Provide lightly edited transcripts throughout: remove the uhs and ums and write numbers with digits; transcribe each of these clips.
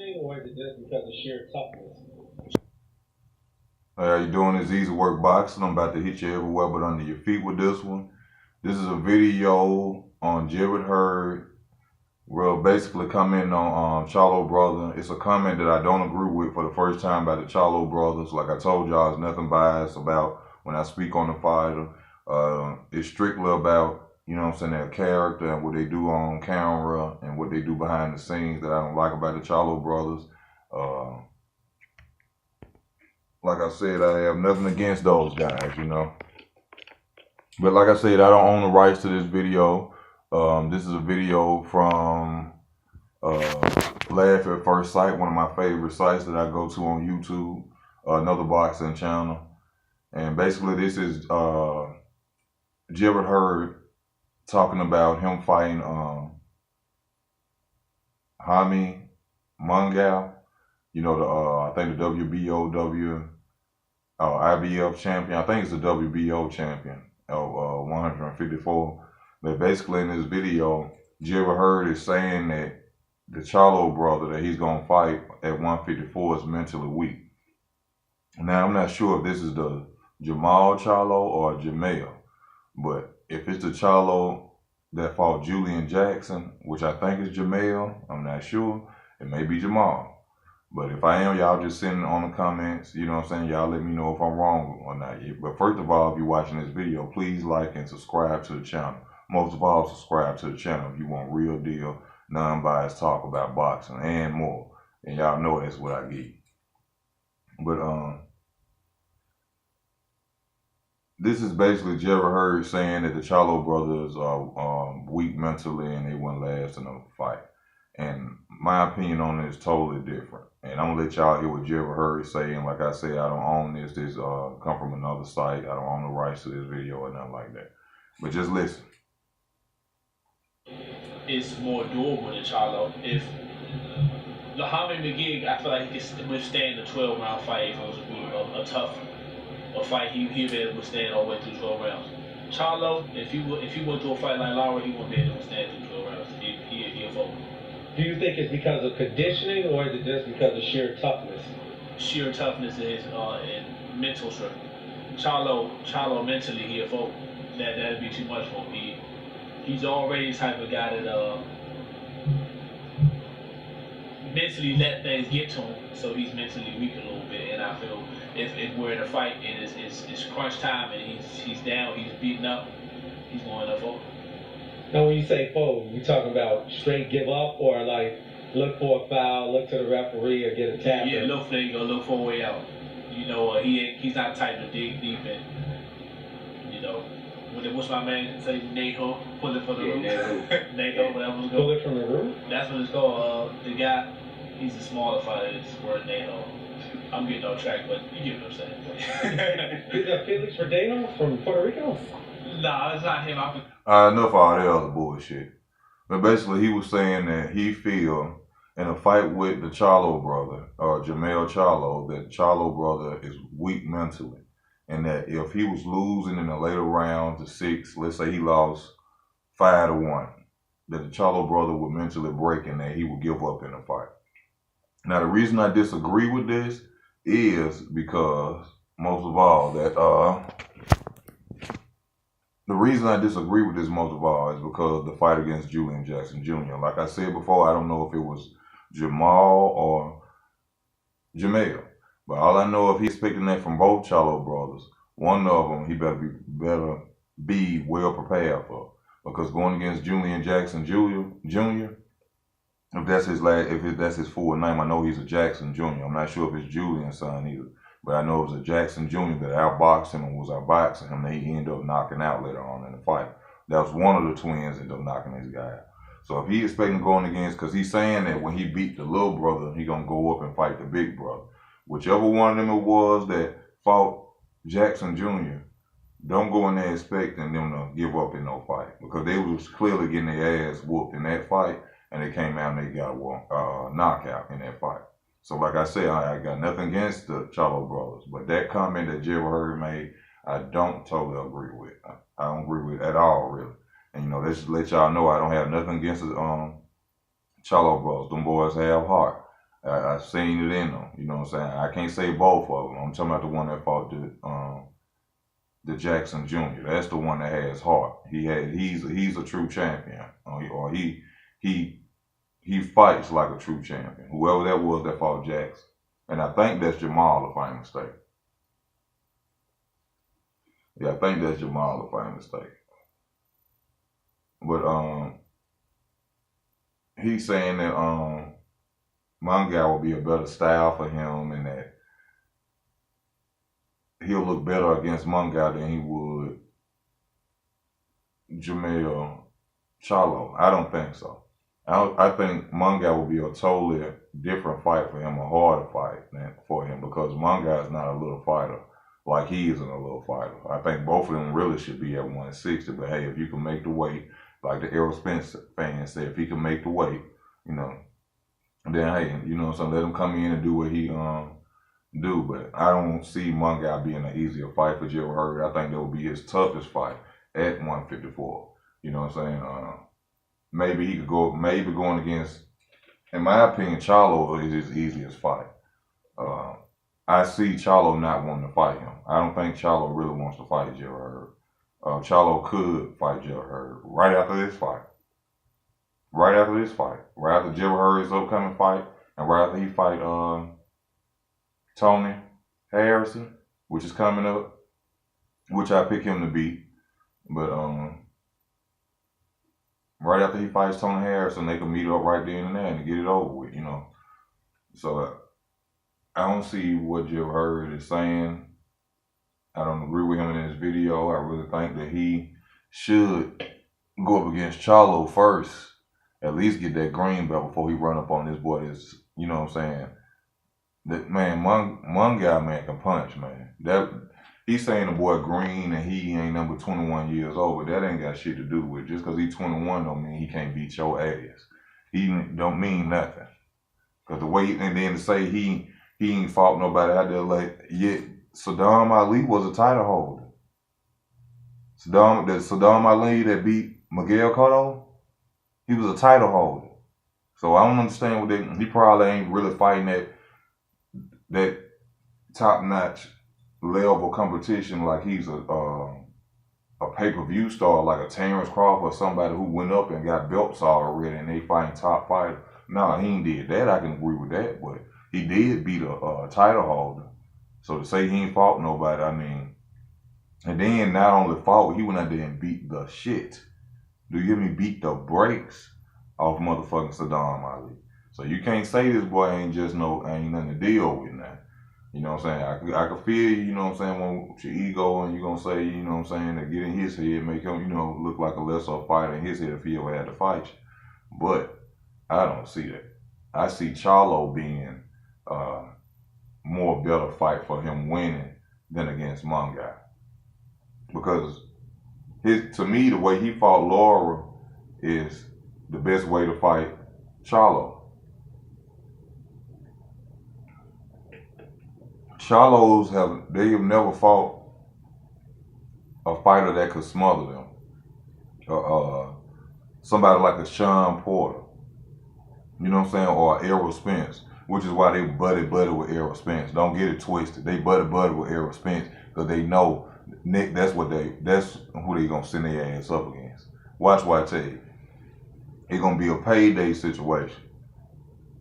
conditioning, or is it just because of sheer toughness? Hey, how you doing? It's Easy Work Boxing. I'm about to hit you everywhere but under your feet with this one. This is a video on Jermell Hurd. Well, basically commenting on Charlo brother. It's a comment that I don't agree with for the first time by the Charlo brothers. Like I told y'all, it's nothing biased about when I speak on the fighter. It's strictly about, you know what I'm saying, their character and what they do on camera and what they do behind the scenes that I don't like about the Charlo brothers. Like I said, I have nothing against those guys, you know. But like I said, I don't own the rights to this video. This is a video from Laugh at First Sight, one of my favorite sites that I go to on YouTube, another boxing channel. And basically this is Jermell Hurd talking about him fighting Jaime Munguia, you know, I think the WBO, IBF champion. I think it's the WBO champion of 154. But basically in this video, Jermell Hurd is saying that the Charlo brother that he's going to fight at 154 is mentally weak. Now, I'm not sure if this is the Jermell Charlo or Jermell, but if it's the Charlo that fought Julian Jackson, which I think is Jermell, I'm not sure. It may be Jermall. But if I am, y'all just send it on the comments, you know what I'm saying? Y'all let me know if I'm wrong or not. But first of all, if you're watching this video, please like and subscribe to the channel. Most of all, subscribe to the channel if you want real deal, non-biased talk about boxing and more. And y'all know that's what I get. But this is basically Jermell Hurd saying that the Charlo brothers are weak mentally and they wouldn't last another fight. And my opinion on it is totally different. And I'm gonna let y'all hear what Jermell Hurd is saying. Like I said, I don't own this. This come from another site. I don't own the rights to this video or nothing like that. But just listen. It's more doable than Charlo. If Jaime McGee, I feel like he can withstand a 12-round fight if it was a tough fight. He'd be able to withstand all the way through 12 rounds. Charlo, if he went through a fight like Lara, he wouldn't be able to withstand through 12 rounds. He'll fold. Do you think it's because of conditioning, or is it just because of sheer toughness? Sheer toughness and mental strength. Charlo mentally, he'll fold. That'd be too much for him. He's already the type of guy that mentally let things get to him, so he's mentally weak a little bit. And I feel if we're in a fight and it's crunch time and he's down, he's beaten up, he's going to fold. Now, when you say fold, you talking about straight give up, or like look for a foul, look to the referee, or get a tap? Yeah, look for a way out. You know, he's not the type to dig deep in. You know, what's my man say? Neho, pull it from the roof. Neho, whatever it's called. Pull it from the roof? That's what it's called. The guy, he's a smaller fighter. It's word Neho. I'm getting off track, but you get what I'm saying. Is that Felix Verdeno from Puerto Rico? Nah, it's not him. Enough of all that other bullshit. But basically, he was saying that he feel in a fight with the Charlo brother, or Jermell Charlo, that Charlo brother is weak mentally. And that if he was losing in the later rounds to 6, let's say he lost 5-1, that the Charlo brother would mentally break and that he would give up in the fight. Now, the reason I disagree with this is because, most of all, that the reason I disagree with this most of all is because of the fight against Julian Jackson Jr. Like I said before, I don't know if it was Jermall or Jermell. But all I know, if he's picking that from both Charlo brothers, one of them he better be well prepared for. Because going against Julian Jackson Jr., if that's his full name, I know he's a Jackson Jr. I'm not sure if it's Julian's son either. But I know it was a Jackson Jr. that outboxed him and was outboxing him that he ended up knocking out later on in the fight. That was one of the twins that ended up knocking this guy out. So if he expecting going against, because he's saying that when he beat the little brother, he going to go up and fight the big brother. Whichever one of them it was that fought Jackson Jr., don't go in there expecting them to give up in no fight. Because they was clearly getting their ass whooped in that fight, and they came out and they got a knockout in that fight. So like I said, I got nothing against the Charlo brothers, but that comment that Jermell Hurd made, I don't totally agree with. I don't agree with at all, really. And you know, let's just let y'all know I don't have nothing against the Charlo brothers. Them boys have heart. I've seen it in them. You know what I'm saying? I can't say both of them. I'm talking about the one that fought the Jackson Jr. That's the one that has heart. He's a true champion, or he fights like a true champion. Whoever that was that fought Jackson, and I think that's Jermall, if I'm mistaken. Yeah, I think that's Jermall, if I'm mistaken. But he's saying that Mungai will be a better style for him, and that he'll look better against Mungai than he would Jermell Charlo. I don't think so. I think Mungai will be a totally different fight for him, a harder fight for him, because Mungai is not a little fighter like he isn't a little fighter. I think both of them really should be at 160, but hey, if you can make the weight, like the Errol Spence fans say, if he can make the weight, you know, then hey, you know, so let him come in and do what he do. But I don't see Mungai being an easier fight for Jermell Hurd. I think that would be his toughest fight at 154. You know what I'm saying? Maybe he could go, maybe going against, in my opinion, Charlo is his easiest fight. I see Charlo not wanting to fight him. I don't think Charlo really wants to fight Jermell Hurd. Charlo could fight Jermell Hurd right after this fight. Right after Jermell Hurd's upcoming fight, and right after he fight Tony Harrison, which is coming up, which I pick him to beat. But right after he fights Tony Harrison, they can meet up right then and there and get it over with, you know. So I don't see what Jermell Hurd is saying. I don't agree with him in this video. I really think that he should go up against Charlo first. At least get that green belt before he run up on this boy. You know what I'm saying? That man, Mungai, man, can punch, man. That he's saying the boy green and he ain't number 21 years old, but that ain't got shit to do with it. Just because he's 21 don't mean he can't beat your ass. He don't mean nothing. Cause the way, and then to say he ain't fought nobody out there like yet. Saddam Ali was a title holder. Saddam Ali that beat Miguel Cotto, he was a title holder. So I don't understand what they, he probably ain't really fighting that top-notch level competition like he's a pay-per-view star like a Terrence Crawford or somebody who went up and got belts already and they fighting top fighter. No, he ain't did that. I can agree with that, but he did beat a title holder. So to say he ain't fought nobody, I mean, and then not only fought, he went out there and beat the shit. Do you hear me? Beat the brakes off motherfucking Saddam Ali. So you can't say this boy ain't nothing to deal with now. You know what I'm saying? I can feel you know what I'm saying, when with your ego and you're going to say, you know what I'm saying, to get in his head, make him, you know, look like a lesser fighter in his head if he ever had to fight you. But I don't see that. I see Charlo being more better fight for him winning than against Mungai. Because to me, the way he fought Laura is the best way to fight Charlo. Charlos have never fought a fighter that could smother them. Somebody like a Sean Porter. You know what I'm saying? Or Errol Spence, which is why they buddy with Errol Spence. Don't get it twisted. They buddy with Errol Spence because they know Nick. That's who they gonna send their ass up against. Watch what I tell you. It's gonna be a payday situation.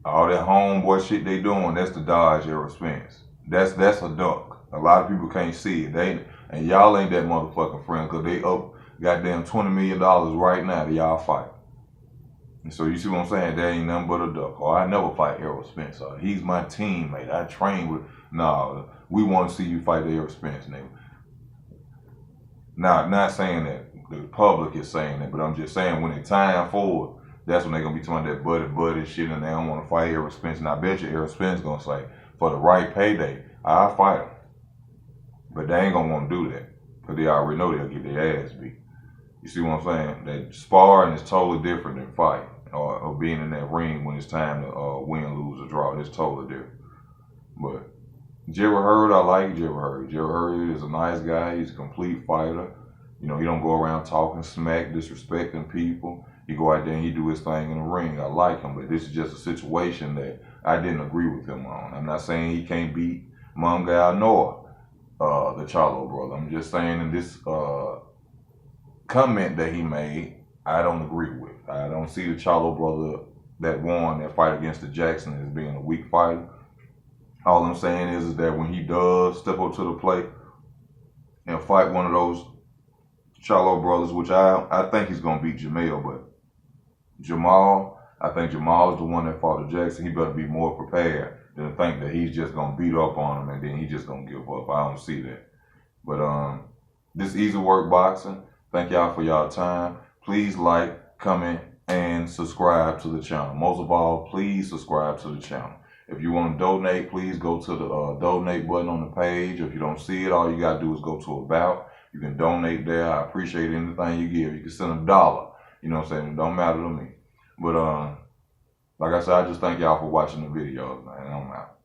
All that homeboy shit they doing, that's the dodge Errol Spence. That's a duck. A lot of people can't see it. And y'all ain't that motherfucking friend because they up goddamn $20 million right now to y'all fight. And so you see what I'm saying? That ain't nothing but a duck. Or I never fight Errol Spence. He's my teammate. I train with. No, we want to see you fight Errol Spence, nigga. Now, not saying that the public is saying that, but I'm just saying when it's time for it, that's when they're gonna be talking that buddy shit, and they don't want to fight Errol Spence. And I bet you Errol Spence gonna say, for the right payday, I'll fight him. But they ain't gonna want to do that because they already know they'll get their ass beat. You see what I'm saying? That sparring is totally different than fighting or being in that ring when it's time to win, lose, or draw. It's totally different. But Jermell Hurd, I like Jermell Hurd. Jermell Hurd is a nice guy. He's a complete fighter. You know, he don't go around talking smack, disrespecting people. He go out there and he do his thing in the ring. I like him, but this is just a situation that I didn't agree with him on. I'm not saying he can't beat Mungal nor the Charlo brother. I'm just saying in this comment that he made, I don't agree with. I don't see the Charlo brother that won that fight against the Jackson as being a weak fighter. All I'm saying is that when he does step up to the plate and fight one of those Charlo brothers, which I think he's going to beat Jermell, but Jermall, I think Jermall is the one that fought the Jackson. He better be more prepared than to think that he's just going to beat up on him and then he's just going to give up. I don't see that. But this Easy Work Boxing, thank y'all for y'all time. Please like, comment, and subscribe to the channel. Most of all, please subscribe to the channel. If you want to donate, please go to the donate button on the page. If you don't see it, all you got to do is go to About. You can donate there. I appreciate anything you give. You can send $1. You know what I'm saying? It don't matter to me. But like I said, I just thank y'all for watching the videos, man. I'm out.